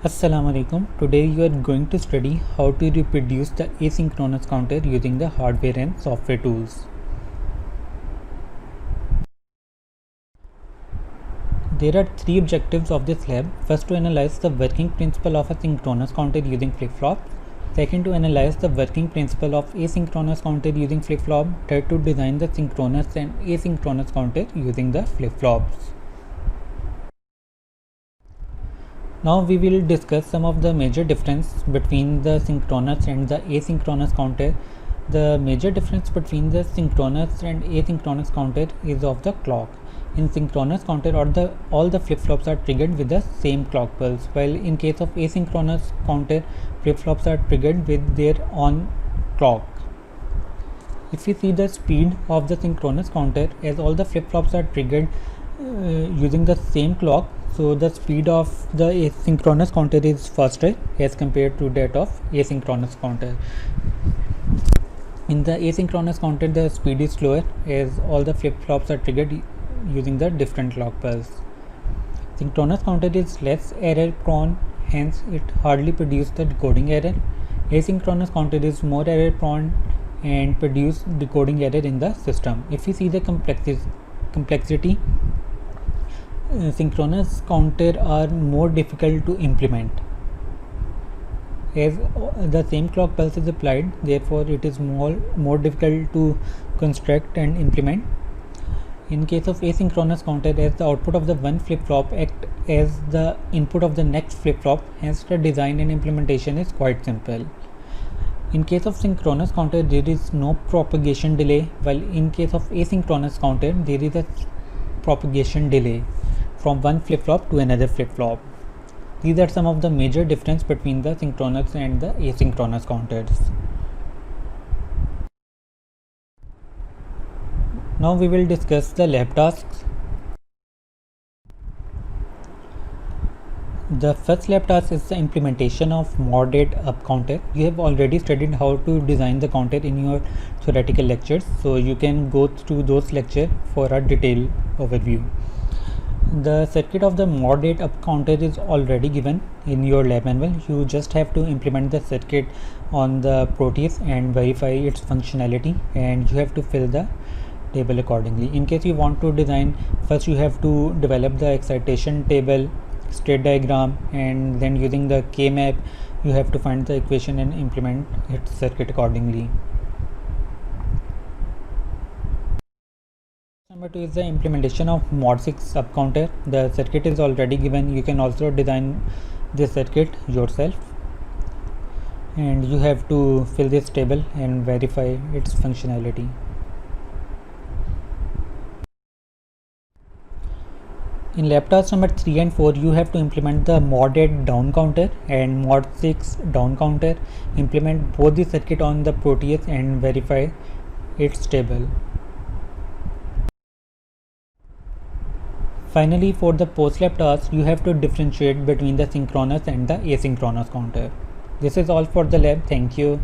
Assalamu alaikum. Today you are going to study how to reproduce the asynchronous counter using the hardware and software tools. There are three objectives of this lab. First, to analyze the working principle of a synchronous counter using flip-flops. Second, to analyze the working principle of asynchronous counter using flip-flop. Third, to design the synchronous and asynchronous counter using the flip-flops. Now we will discuss some of the major difference between the synchronous and the asynchronous counter. The major difference between the synchronous and asynchronous counter is of the clock. In synchronous counter, all the flip-flops are triggered with the same clock pulse, while in case of asynchronous counter, flip-flops are triggered with their own clock. If you see the speed of the synchronous counter, as all the flip-flops are triggered using the same clock, so the speed of the asynchronous counter is faster as compared to that of asynchronous counter. In the asynchronous counter, the speed is slower as all the flip-flops are triggered using the different clock pulse. Synchronous counter is less error prone, hence it hardly produces the decoding error. Asynchronous counter is more error prone and produce decoding error in the system. If you see the complexity, synchronous counter are more difficult to implement as the same clock pulse is applied, therefore it is more difficult to construct and implement. In case of asynchronous counter, as the output of the one flip-flop act as the input of the next flip-flop, hence the design and implementation is quite simple. In case of synchronous counter, there is no propagation delay, while in case of asynchronous counter, there is a propagation delay from one flip-flop to another flip-flop. These are some of the major difference between the synchronous and the asynchronous counters. Now we will discuss the lab tasks. The first lab task is the implementation of mod 8 up counter. You have already studied how to design the counter in your theoretical lectures, so you can go through those lectures for a detailed overview. The circuit of the mod 8 up counter is already given in your lab manual. You just have to implement the circuit on the Proteus and verify its functionality, and you have to fill the table accordingly. In case you want to design, first you have to develop the excitation table, state diagram, and then using the K-map you have to find the equation and implement its circuit accordingly. Number 2 is the implementation of mod 6 up counter. The circuit is already given. You can also design this circuit yourself, and you have to fill this table and verify its functionality. In lab task number 3 and 4, you have to implement the mod 8 down counter and mod 6 down counter. Implement both the circuit on the Proteus and verify its table. Finally, for the post-lab task, you have to differentiate between the synchronous and the asynchronous counter. This is all for the lab. Thank you.